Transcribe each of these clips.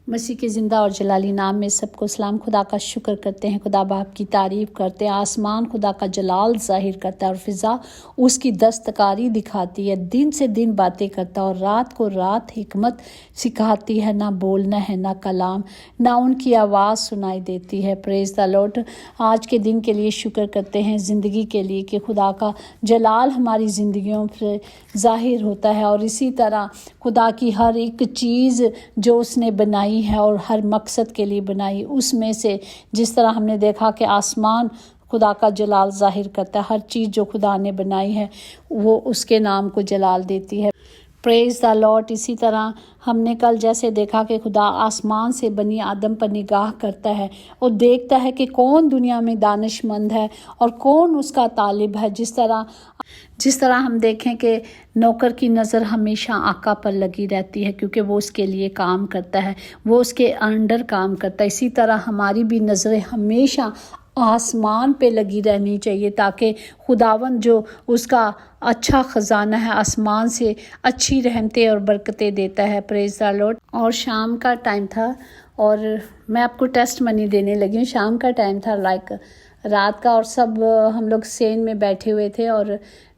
مسیح کے زندہ اور جلالی نام میں سب کو سلام۔ خدا کا شکر کرتے ہیں، خدا باپ کی تعریف کرتے ہیں۔ آسمان خدا کا جلال ظاہر کرتا ہے اور فضا اس کی دستکاری دکھاتی ہے۔ دن سے دن باتیں کرتا ہے اور رات کو رات حکمت سکھاتی ہے۔ نہ بولنا ہے نہ کلام، نہ ان کی آواز سنائی دیتی ہے۔ پریز دی لارڈ۔ آج کے دن کے لیے شکر کرتے ہیں، زندگی کے لیے کہ خدا کا جلال ہماری زندگیوں سے ظاہر ہوتا ہے، اور اسی طرح خدا کی ہر ایک چیز جو اس نے بنائی ہے اور ہر مقصد کے لیے بنائی، اس میں سے جس طرح ہم نے دیکھا کہ آسمان خدا کا جلال ظاہر کرتا ہے، ہر چیز جو خدا نے بنائی ہے وہ اس کے نام کو جلال دیتی ہے۔ پریز دی لارڈ۔ اسی طرح ہم نے کل جیسے دیکھا کہ خدا آسمان سے بنی آدم پر نگاہ کرتا ہے اور دیکھتا ہے کہ کون دنیا میں دانش مند ہے اور کون اس کا طالب ہے۔ جس طرح ہم دیکھیں کہ نوکر کی نظر ہمیشہ آقا پر لگی رہتی ہے کیونکہ وہ اس کے لیے کام کرتا ہے، وہ اس کے انڈر کام کرتا ہے، اسی طرح ہماری بھی نظریں ہمیشہ آسمان پہ لگی رہنی چاہیے تاکہ خداوند جو اس کا اچھا خزانہ ہے، آسمان سے اچھی رحمتیں اور برکتیں دیتا ہے۔ پریز دی لارڈ۔ اور شام کا ٹائم تھا اور میں آپ کو ٹیسٹ منی دینے لگی ہوں۔ شام کا ٹائم تھا رات کا، اور سب ہم لوگ سین میں بیٹھے ہوئے تھے، اور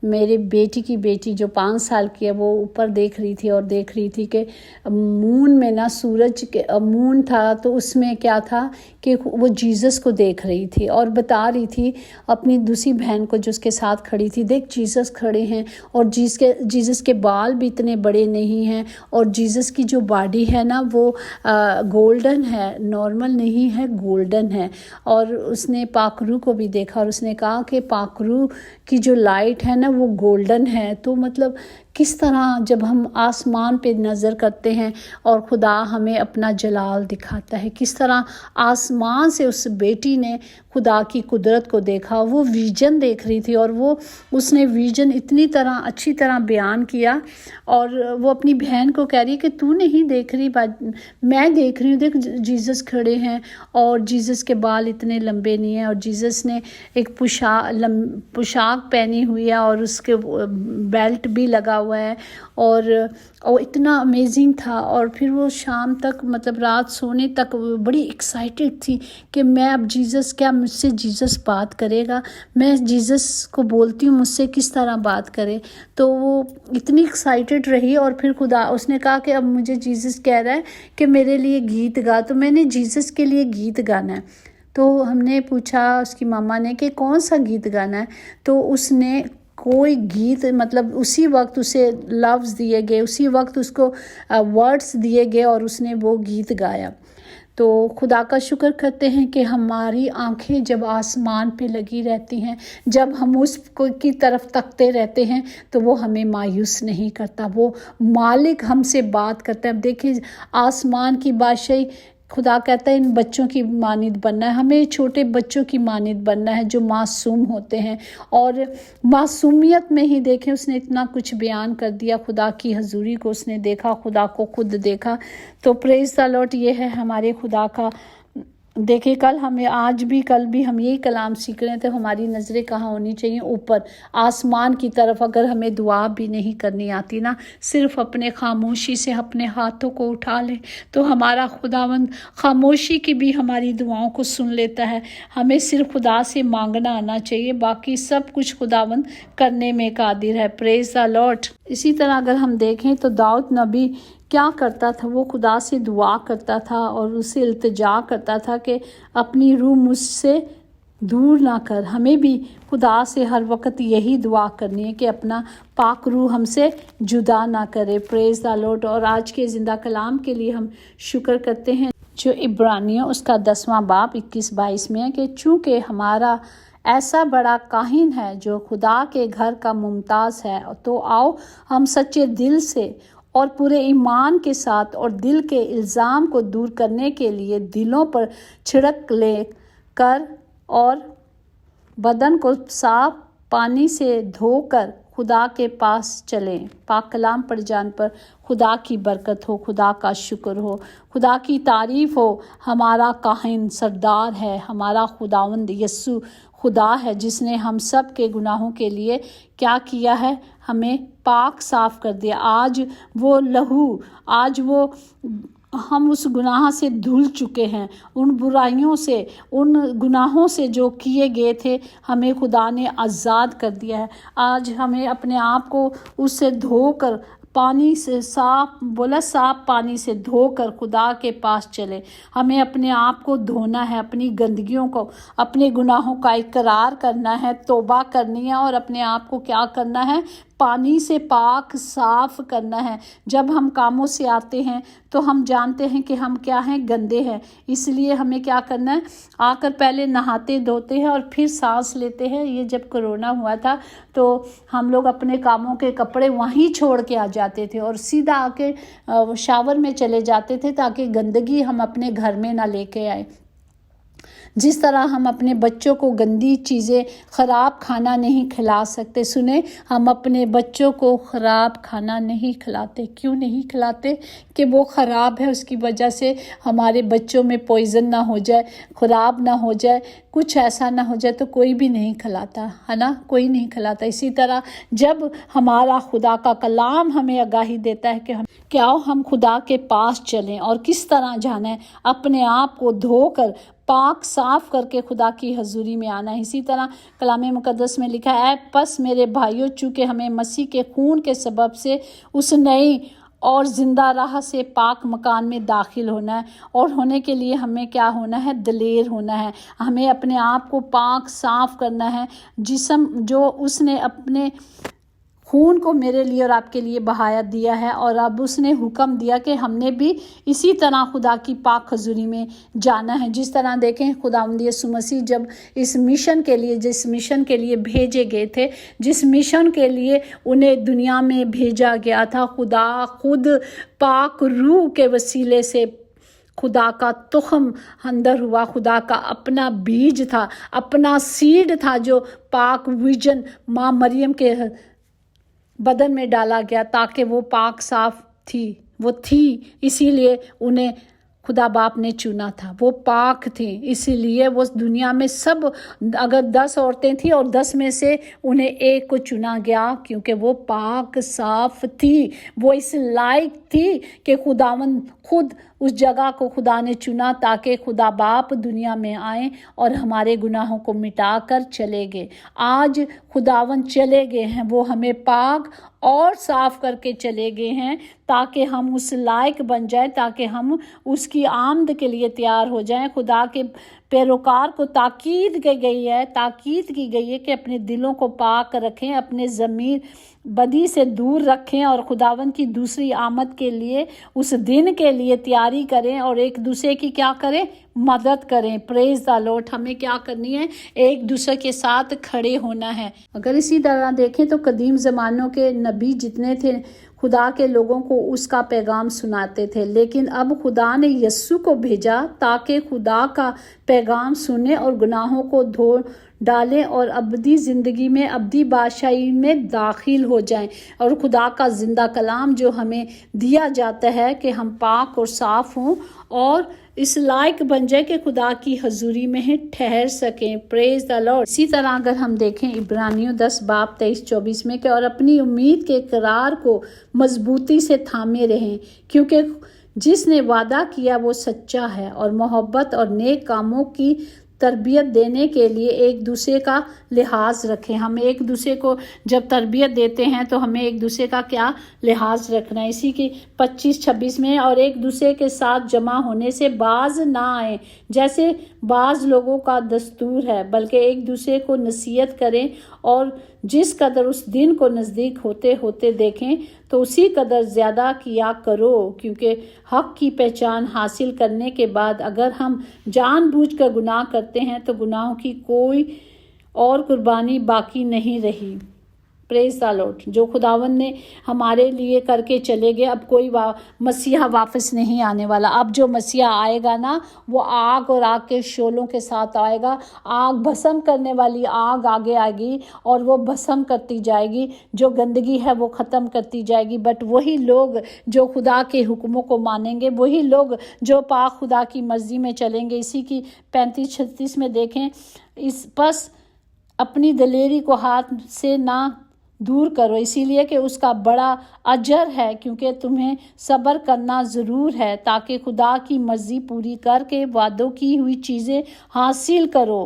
میرے بیٹی کی بیٹی جو 5 سال کی ہے وہ اوپر دیکھ رہی تھی اور دیکھ رہی تھی کہ مون میں نا سورج کے مون تھا، تو اس میں کیا تھا کہ وہ جیزس کو دیکھ رہی تھی اور بتا رہی تھی اپنی دوسری بہن کو جو اس کے ساتھ کھڑی تھی، دیکھ جیزس کھڑے ہیں اور جیزس کے بال بھی اتنے بڑے نہیں ہیں، اور جیزس کی جو باڈی ہے نا وہ گولڈن ہے، نارمل نہیں ہے، گولڈن ہے۔ اور اس نے پاک روح کو بھی دیکھا اور اس نے کہا کہ پاک روح کی جو لائٹ ہے نا وہ گولڈن ہے۔ تو مطلب کس طرح جب ہم آسمان پہ نظر کرتے ہیں اور خدا ہمیں اپنا جلال دکھاتا ہے، کس طرح آسمان سے اس بیٹی نے خدا کی قدرت کو دیکھا، وہ ویژن دیکھ رہی تھی، اور اس نے ویژن اتنی اچھی طرح بیان کیا، اور وہ اپنی بہن کو کہہ رہی کہ تو نہیں دیکھ رہی، میں دیکھ رہی ہوں، دیکھ جیزس کھڑے ہیں اور جیزس کے بال اتنے لمبے نہیں ہیں، اور جیزس نے ایک پوشاک پہنی ہوئی ہے اور اس کے بیلٹ بھی لگا ہوا ہے، اور اتنا امیزنگ تھا۔ اور پھر وہ شام تک مطلب رات سونے تک بڑی ایکسائٹیڈ تھی کہ میں اب کیا مجھ سے جیزس بات کرے گا، میں جیزس کو بولتی ہوں مجھ سے کس طرح بات کرے۔ تو وہ اتنی ایکسائٹیڈ رہی، اور پھر اس نے کہا کہ اب مجھے جیزس کہہ رہا ہے کہ میرے لیے گیت گا، تو میں نے جیزس کے لیے گیت گانا ہے۔ تو ہم نے پوچھا اس کی ماما نے کہ کون سا گیت گانا ہے، تو اس نے کوئی گیت مطلب اسی وقت اسے لفظ دیے گئے، اسی وقت اس کو ورڈز دیے گئے اور اس نے وہ گیت گایا۔ تو خدا کا شکر کرتے ہیں کہ ہماری آنکھیں جب آسمان پہ لگی رہتی ہیں، جب ہم اس کی طرف تکتے رہتے ہیں تو وہ ہمیں مایوس نہیں کرتا، وہ مالک ہم سے بات کرتا ہے۔ اب دیکھیں آسمان کی بادشاہی، خدا کہتا ہے ان بچوں کی مانند بننا ہے، ہمیں چھوٹے بچوں کی مانند بننا ہے جو معصوم ہوتے ہیں، اور معصومیت میں ہی دیکھیں اس نے اتنا کچھ بیان کر دیا، خدا کی حضوری کو اس نے دیکھا، خدا کو خود دیکھا۔ تو پریز دی لارڈ۔ یہ ہے ہمارے خدا کا۔ دیکھیں کل بھی ہم یہی کلام سیکھ رہے ہیں، تو ہماری نظریں کہاں ہونی چاہیے؟ اوپر آسمان کی طرف۔ اگر ہمیں دعا بھی نہیں کرنی آتی نا، صرف اپنے خاموشی سے اپنے ہاتھوں کو اٹھا لیں تو ہمارا خداوند خاموشی کی بھی ہماری دعاؤں کو سن لیتا ہے۔ ہمیں صرف خدا سے مانگنا آنا چاہیے، باقی سب کچھ خداوند کرنے میں قادر ہے۔ پریز دی لارڈ۔ اسی طرح اگر ہم دیکھیں تو داؤد نبی کیا کرتا تھا؟ وہ خدا سے دعا کرتا تھا اور اسے التجا کرتا تھا کہ اپنی روح مجھ سے دور نہ کر۔ ہمیں بھی خدا سے ہر وقت یہی دعا کرنی ہے کہ اپنا پاک روح ہم سے جدا نہ کرے۔ پریز دی لارڈ۔ اور آج کے زندہ کلام کے لیے ہم شکر کرتے ہیں جو عبرانیوں اس کا 10واں باب 21-22 میں ہے کہ چونکہ ہمارا ایسا بڑا کاہن ہے جو خدا کے گھر کا ممتاز ہے، تو آؤ ہم سچے دل سے اور پورے ایمان کے ساتھ اور دل کے الزام کو دور کرنے کے لیے دلوں پر چھڑک لے کر اور بدن کو صاف پانی سے دھو کر خدا کے پاس چلیں۔ پاک کلام پڑھ جان پر خدا کی برکت ہو، خدا کا شکر ہو، خدا کی تعریف ہو۔ ہمارا کاہن سردار ہے، ہمارا خداوند یسوع خدا ہے جس نے ہم سب کے گناہوں کے لیے کیا کیا ہے؟ ہمیں پاک صاف کر دیا۔ آج وہ ہم اس گناہ سے دھل چکے ہیں، ان برائیوں سے، ان گناہوں سے جو کیے گئے تھے ہمیں خدا نے آزاد کر دیا ہے۔ آج ہمیں اپنے آپ کو اس سے دھو کر پانی سے صاف پانی سے دھو کر خدا کے پاس چلے۔ ہمیں اپنے آپ کو دھونا ہے، اپنی گندگیوں کو، اپنے گناہوں کا اقرار کرنا ہے، توبہ کرنی ہے، اور اپنے آپ کو کیا کرنا ہے؟ پانی سے پاک صاف کرنا ہے۔ جب ہم کاموں سے آتے ہیں تو ہم جانتے ہیں کہ ہم کیا ہیں؟ گندے ہیں۔ اس لیے ہمیں کیا کرنا ہے؟ آ کر پہلے نہاتے دھوتے ہیں اور پھر سانس لیتے ہیں۔ یہ جب کرونا ہوا تھا تو ہم لوگ اپنے کاموں کے کپڑے وہیں چھوڑ کے آ جاتے تھے اور سیدھا آ کے شاور میں چلے جاتے تھے تاکہ گندگی ہم اپنے گھر میں نہ لے کے آئے۔ جس طرح ہم اپنے بچوں کو گندی چیزیں، خراب کھانا نہیں کھلا سکتے۔ سنیں، ہم اپنے بچوں کو خراب کھانا نہیں کھلاتے۔ کیوں نہیں کھلاتے؟ کہ وہ خراب ہے، اس کی وجہ سے ہمارے بچوں میں پوائزن نہ ہو جائے، خراب نہ ہو جائے، کچھ ایسا نہ ہو جائے، تو کوئی بھی نہیں کھلاتا ہے نا، کوئی نہیں کھلاتا۔ اسی طرح جب ہمارا خدا کا کلام ہمیں آگاہی دیتا ہے کہ ہم خدا کے پاس چلیں، اور کس طرح جانا ہے؟ اپنے آپ کو دھو کر پاک صاف کر کے خدا کی حضوری میں آنا ہے۔ اسی طرح کلام مقدس میں لکھا ہے، پس میرے بھائیوں، چونکہ ہمیں مسیح کے خون کے سبب سے اس نئی اور زندہ راہ سے پاک مکان میں داخل ہونا ہے، اور ہونے کے لیے ہمیں کیا ہونا ہے؟ دلیر ہونا ہے۔ ہمیں اپنے آپ کو پاک صاف کرنا ہے۔ جسم جو اس نے اپنے خون کو میرے لیے اور آپ کے لیے بہایا دیا ہے، اور اب اس نے حکم دیا کہ ہم نے بھی اسی طرح خدا کی پاک حضوری میں جانا ہے۔ جس طرح دیکھیں خداوند یسوع مسیح جب جس مشن کے لیے بھیجے گئے تھے، جس مشن کے لیے انہیں دنیا میں بھیجا گیا تھا، خدا خود پاک روح کے وسیلے سے خدا کا تخم اندر ہوا، خدا کا اپنا بیج تھا، اپنا سیڈ تھا، جو پاک ویژن ماں مریم کے بدن میں ڈالا گیا تاکہ وہ پاک صاف تھی، اسی لیے انہیں خدا باپ نے چنا تھا۔ وہ پاک تھیں، اسی لیے وہ دنیا میں سب، اگر 10 عورتیں تھیں اور 10 میں سے انہیں ایک کو چنا گیا، کیونکہ وہ پاک صاف تھی، وہ اس لائق تھی کہ خداوند خود اس جگہ کو خدا نے چنا تاکہ خدا باپ دنیا میں آئیں اور ہمارے گناہوں کو مٹا کر چلے گئے۔ آج خداوند چلے گئے ہیں، وہ ہمیں پاک اور صاف کر کے چلے گئے ہیں تاکہ ہم اس لائق بن جائیں، تاکہ ہم اس کی آمد کے لیے تیار ہو جائیں۔ خدا کے پیروکار کو تاکید کی گئی ہے کہ اپنے دلوں کو پاک رکھیں، اپنے ضمیر بدی سے دور رکھیں، اور خداوند کی دوسری آمد کے لیے، اس دن کے لیے تیاری کریں، اور ایک دوسرے کی کیا کریں؟ مدد کریں۔ پریز دا لارڈ۔ ہمیں کیا کرنی ہے؟ ایک دوسرے کے ساتھ کھڑے ہونا ہے۔ اگر اسی طرح دیکھیں تو قدیم زمانوں کے نبی جتنے تھے، خدا کے لوگوں کو اس کا پیغام سناتے تھے، لیکن اب خدا نے یسوع کو بھیجا تاکہ خدا کا پیغام سنیں اور گناہوں کو دھو ڈالیں اور ابدی زندگی میں، ابدی بادشاہی میں داخل ہو جائیں۔ اور خدا کا زندہ کلام جو ہمیں دیا جاتا ہے کہ ہم پاک اور صاف ہوں اور اس لائق بن جائے کہ خدا کی حضوری میں ٹھہر سکیں۔ پریز دا لارڈ۔ اسی طرح اگر ہم دیکھیں عبرانیوں 10:23-24 میں کہ اور اپنی امید کے قرار کو مضبوطی سے تھامے رہیں، کیونکہ جس نے وعدہ کیا وہ سچا ہے، اور محبت اور نیک کاموں کی تربیت دینے کے لیے ایک دوسرے کا لحاظ رکھیں۔ ہم ایک دوسرے کو جب تربیت دیتے ہیں تو ہمیں ایک دوسرے کا کیا لحاظ رکھنا ہے؟ اسی کی 25-26 میں، اور ایک دوسرے کے ساتھ جمع ہونے سے باز نہ آئیں جیسے بعض لوگوں کا دستور ہے، بلکہ ایک دوسرے کو نصیحت کریں، اور جس قدر اس دن کو نزدیک ہوتے دیکھیں تو اسی قدر زیادہ کیا کرو، کیونکہ حق کی پہچان حاصل کرنے کے بعد اگر ہم جان بوجھ کر گناہ کرتے ہیں تو گناہوں کی کوئی اور قربانی باقی نہیں رہی۔ پریز دا لارڈ۔ جو خداوند نے ہمارے لیے کر کے چلے گئے، اب کوئی مسیحا واپس نہیں آنے والا۔ اب جو مسیحا آئے گا نا، وہ آگ اور آگ کے شعلوں کے ساتھ آئے گا۔ آگ بھسم کرنے والی آگ آگے آئے گی اور وہ بھسم کرتی جائے گی، جو گندگی ہے وہ ختم کرتی جائے گی۔ بٹ وہی لوگ جو خدا کے حکموں کو مانیں گے، وہی لوگ جو پاک خدا کی مرضی میں چلیں گے۔ اسی کی 35-36 میں دیکھیں، پس اپنی دلیری کو ہاتھ سے نہ دور کرو، اسی لیے کہ اس کا بڑا اجر ہے، کیونکہ تمہیں صبر کرنا ضرور ہے تاکہ خدا کی مرضی پوری کر کے وعدوں کی ہوئی چیزیں حاصل کرو۔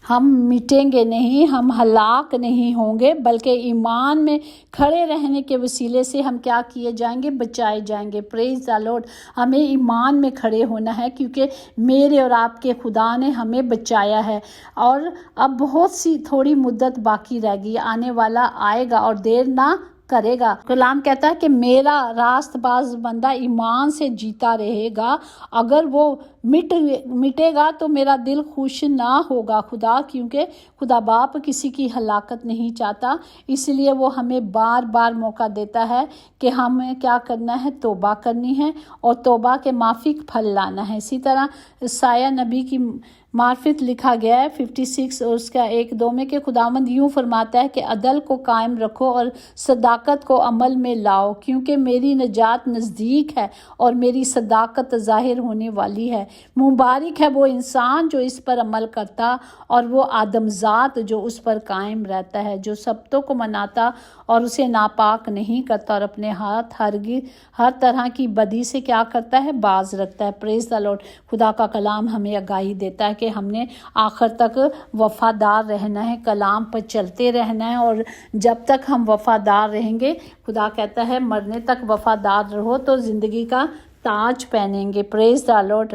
ہم مٹیں گے نہیں، ہم ہلاک نہیں ہوں گے، بلکہ ایمان میں کھڑے رہنے کے وسیلے سے ہم کیا کیے جائیں گے؟ بچائے جائیں گے۔ پریز دی لارڈ۔ ہمیں ایمان میں کھڑے ہونا ہے، کیونکہ میرے اور آپ کے خدا نے ہمیں بچایا ہے، اور اب بہت سی تھوڑی مدت باقی رہ گئی، آنے والا آئے گا اور دیر نہ کرے گا۔ کلام کہتا ہے کہ میرا راست باز بندہ ایمان سے جیتا رہے گا، اگر وہ مٹے گا تو میرا دل خوش نہ ہوگا۔ خدا کیونکہ خدا باپ کسی کی ہلاکت نہیں چاہتا، اس لیے وہ ہمیں بار بار موقع دیتا ہے کہ ہمیں کیا کرنا ہے؟ توبہ کرنی ہے اور توبہ کے مافک پھل لانا ہے۔ اسی طرح سایہ نبی کی معرفت لکھا گیا ہے 56 اور اس کا 1-2 میں کہ خداوند یوں فرماتا ہے کہ عدل کو قائم رکھو اور صداقت کو عمل میں لاؤ، کیونکہ میری نجات نزدیک ہے اور میری صداقت ظاہر ہونے والی ہے۔ مبارک ہے وہ انسان جو اس پر عمل کرتا اور وہ آدم ذات جو اس پر قائم رہتا ہے، جو سبتوں کو مناتا اور اسے ناپاک نہیں کرتا اور اپنے ہاتھ ہر طرح کی بدی سے کیا کرتا ہے؟ باز رکھتا ہے۔ پریز دی لارڈ۔ خدا کا کلام ہمیں آگاہی دیتا ہے کہ ہم نے آخر تک وفادار رہنا ہے، کلام پر چلتے رہنا ہے، اور جب تک ہم وفادار رہیں گے، خدا کہتا ہے مرنے تک وفادار رہو تو زندگی کا تاج پہنیں گے۔ پریز دی لارڈ۔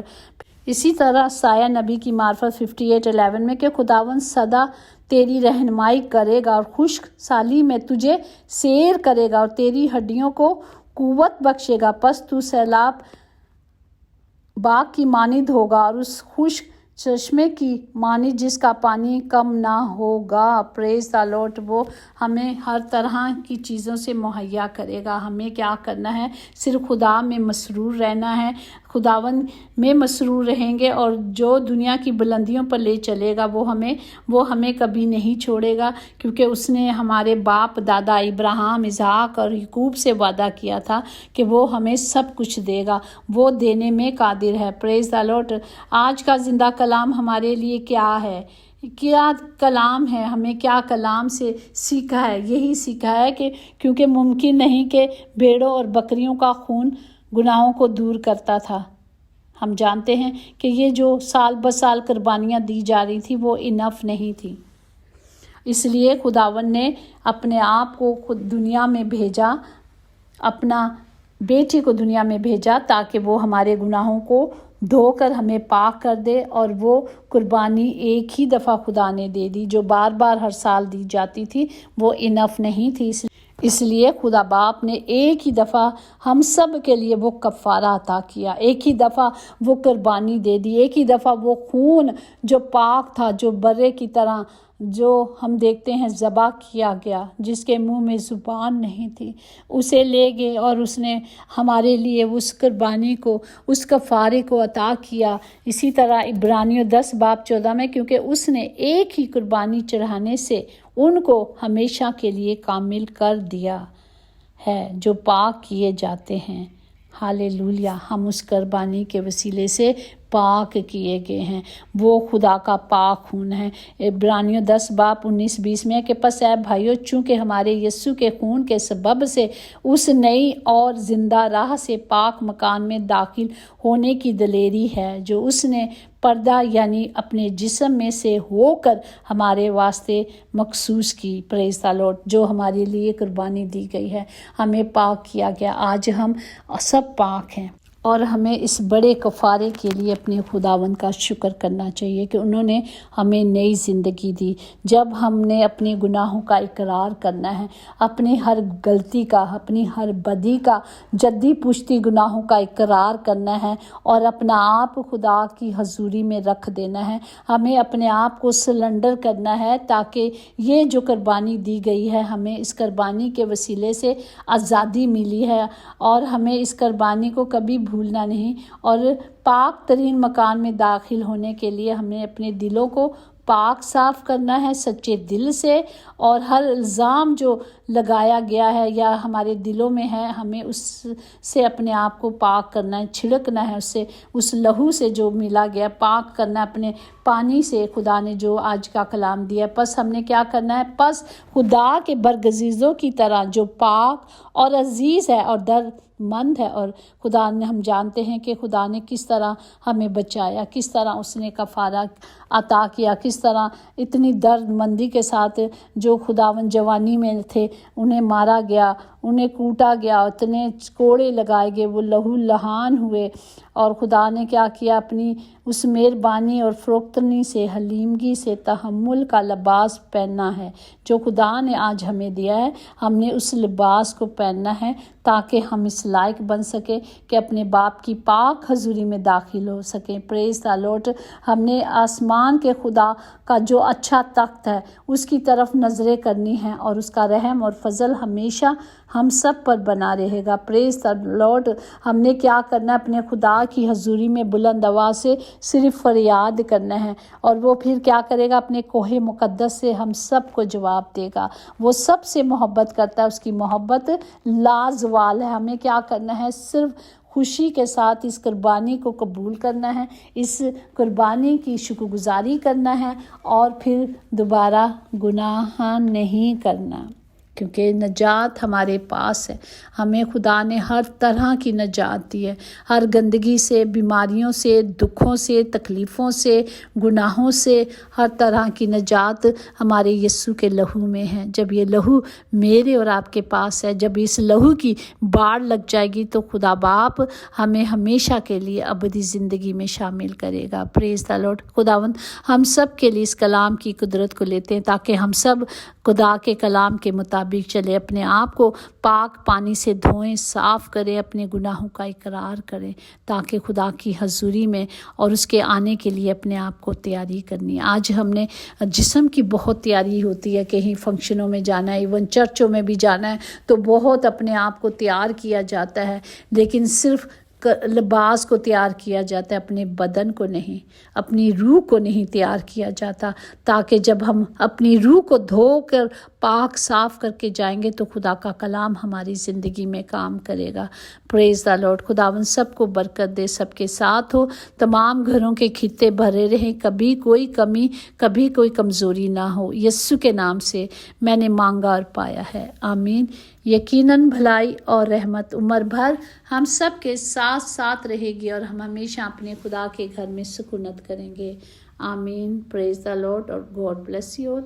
اسی طرح سایہ نبی کی معرفت 58:11 میں کہ خداوند سدا تیری رہنمائی کرے گا اور خشک سالی میں تجھے سیر کرے گا اور تیری ہڈیوں کو قوت بخشے گا، پس تو سیلاب باغ کی مانند ہوگا اور اس خشک چشمے کی مانند جس کا پانی کم نہ ہوگا۔ پریز دی لارڈ۔ وہ ہمیں ہر طرح کی چیزوں سے مہیا کرے گا۔ ہمیں کیا کرنا ہے؟ صرف خدا میں مسرور رہنا ہے، خداوند میں مسرور رہیں گے، اور جو دنیا کی بلندیوں پر لے چلے گا وہ ہمیں کبھی نہیں چھوڑے گا، کیونکہ اس نے ہمارے باپ دادا ابراہیم، اسحاق اور یعقوب سے وعدہ کیا تھا کہ وہ ہمیں سب کچھ دے گا، وہ دینے میں قادر ہے۔ پریز دی لارڈ۔ آج کا زندہ کلام ہمارے لیے کیا ہے؟ کیا کلام ہے؟ ہمیں کیا کلام سے سیکھا ہے؟ یہی سیکھا ہے کہ کیونکہ ممکن نہیں کہ بھیڑوں اور بکریوں کا خون گناہوں کو دور کرتا تھا۔ ہم جانتے ہیں کہ یہ جو سال بسال قربانیاں دی جا رہی تھی وہ انف نہیں تھی، اس لیے خداوند نے اپنے آپ کو خود دنیا میں بھیجا، اپنا بیٹے کو دنیا میں بھیجا تاکہ وہ ہمارے گناہوں کو دھو کر ہمیں پاک کر دے، اور وہ قربانی ایک ہی دفعہ خدا نے دے دی جو بار بار ہر سال دی جاتی تھی، وہ انف نہیں تھی۔ اس لیے خدا باپ نے ایک ہی دفعہ ہم سب کے لیے وہ کفارہ عطا کیا، ایک ہی دفعہ وہ قربانی دے دی، ایک ہی دفعہ وہ خون جو پاک تھا، جو برے کی طرح جو ہم دیکھتے ہیں ذبح کیا گیا، جس کے منہ میں زبان نہیں تھی، اسے لے گئے اور اس نے ہمارے لیے اس قربانی کو، اس کفارے کو عطا کیا۔ اسی طرح عبرانیوں 10:14 میں کیونکہ اس نے ایک ہی قربانی چڑھانے سے ان کو ہمیشہ کے لیے کامل کر دیا ہے جو پاک کیے جاتے ہیں۔ ہالےلویا۔ ہم اس قربانی کے وسیلے سے پاک کیے گئے ہیں، وہ خدا کا پاک خون ہے۔ عبرانیوں 10:19-20 میں کہ پس اے بھائیو، چونکہ ہمارے یسوع کے خون کے سبب سے اس نئی اور زندہ راہ سے پاک مکان میں داخل ہونے کی دلیری ہے جو اس نے پردہ یعنی اپنے جسم میں سے ہو کر ہمارے واسطے مخصوص کی۔ پریز دی لارڈ۔ جو ہمارے لیے قربانی دی گئی ہے، ہمیں پاک کیا گیا، آج ہم سب پاک ہیں، اور ہمیں اس بڑے کفارے کے لیے اپنے خداوند کا شکر کرنا چاہیے کہ انہوں نے ہمیں نئی زندگی دی۔ جب ہم نے اپنے گناہوں کا اقرار کرنا ہے، اپنی ہر غلطی کا، اپنی ہر بدی کا، جدی پشتی گناہوں کا اقرار کرنا ہے اور اپنا آپ خدا کی حضوری میں رکھ دینا ہے، ہمیں اپنے آپ کو سلنڈر کرنا ہے تاکہ یہ جو قربانی دی گئی ہے، ہمیں اس قربانی کے وسیلے سے آزادی ملی ہے، اور ہمیں اس قربانی کو کبھی بھولنا نہیں، اور پاک ترین مکان میں داخل ہونے کے لیے ہمیں اپنے دلوں کو پاک صاف کرنا ہے سچے دل سے، اور ہر الزام جو لگایا گیا ہے یا ہمارے دلوں میں ہے، ہمیں اس سے اپنے آپ کو پاک کرنا ہے، چھڑکنا ہے اس سے، اس لہو سے جو ملا گیا پاک کرنا ہے اپنے پانی سے خدا نے جو آج کا کلام دیا ہے۔ پس ہم نے کیا کرنا ہے؟ پس خدا کے برگزیدوں کی طرح جو پاک اور عزیز ہے اور مند ہے، اور خدا نے، ہم جانتے ہیں کہ خدا نے کس طرح ہمیں بچایا، کس طرح اس نے کفارہ عطا کیا، کس طرح اتنی درد مندی کے ساتھ جو خداوند جوانی میں تھے انہیں مارا گیا، انہیں کوٹا گیا، اتنے کوڑے لگائے گئے، وہ لہو لہان ہوئے، اور خدا نے کیا کیا؟ اپنی اس مہربانی اور فروختنی سے، حلیمگی سے تحمل کا لباس پہننا ہے جو خدا نے آج ہمیں دیا ہے۔ ہم نے اس لباس کو پہننا ہے تاکہ ہم اس لائق بن سکیں کہ اپنے باپ کی پاک حضوری میں داخل ہو سکیں۔ پریز دی لارڈ۔ ہم نے آسمان کے خدا کا جو اچھا تخت ہے اس کی طرف نظریں کرنی ہیں، اور اس کا رحم اور فضل ہمیشہ ہم سب پر بنا رہے گا۔ پریز دی لارڈ۔ ہم نے کیا کرنا ہے؟ اپنے خدا کی حضوری میں بلند آواز سے صرف فریاد کرنا ہے، اور وہ پھر کیا کرے گا؟ اپنے کوہ مقدس سے ہم سب کو جواب دے گا۔ وہ سب سے محبت کرتا ہے، اس کی محبت لازوال ہے۔ ہمیں کیا کرنا ہے؟ صرف خوشی کے ساتھ اس قربانی کو قبول کرنا ہے، اس قربانی کی شکر گزاری کرنا ہے، اور پھر دوبارہ گناہ نہیں کرنا، کیونکہ نجات ہمارے پاس ہے۔ ہمیں خدا نے ہر طرح کی نجات دی ہے، ہر گندگی سے، بیماریوں سے، دکھوں سے، تکلیفوں سے، گناہوں سے، ہر طرح کی نجات ہمارے یسوع کے لہو میں ہے۔ جب یہ لہو میرے اور آپ کے پاس ہے، جب اس لہو کی باڑ لگ جائے گی تو خدا باپ ہمیں ہمیشہ کے لیے ابدی زندگی میں شامل کرے گا۔ پریز دی لارڈ۔ خداوند ہم سب کے لیے اس کلام کی قدرت کو لیتے ہیں تاکہ ہم سب خدا کے کلام کے مطابق چلے، اپنے آپ کو پاک پانی سے دھوئیں، صاف کریں، اپنے گناہوں کا اقرار کریں، تاکہ خدا کی حضوری میں اور اس کے آنے کے لیے اپنے آپ کو تیاری کرنی ہے۔ آج ہم نے جسم کی بہت تیاری ہوتی ہے، کہیں فنکشنوں میں جانا ہے، ایون چرچوں میں بھی جانا ہے تو بہت اپنے آپ کو تیار کیا جاتا ہے، لیکن صرف لباس کو تیار کیا جاتا ہے، اپنے بدن کو نہیں، اپنی روح کو نہیں تیار کیا جاتا، تاکہ جب ہم اپنی روح کو دھو کر پاک صاف کر کے جائیں گے تو خدا کا کلام ہماری زندگی میں کام کرے گا۔ پریز دی لارڈ۔ خداوند سب کو برکت دے، سب کے ساتھ ہو، تمام گھروں کے خطے بھرے رہیں، کبھی کوئی کمی، کبھی کوئی کمزوری نہ ہو۔ یسوع کے نام سے میں نے مانگا اور پایا ہے، آمین۔ یقیناً بھلائی اور رحمت عمر بھر ہم سب کے ساتھ ساتھ رہے گی، اور ہم ہمیشہ اپنے خدا کے گھر میں سکونت کریں گے، آمین۔ پریز دی لارڈ اور گاڈ بلیس یو آل۔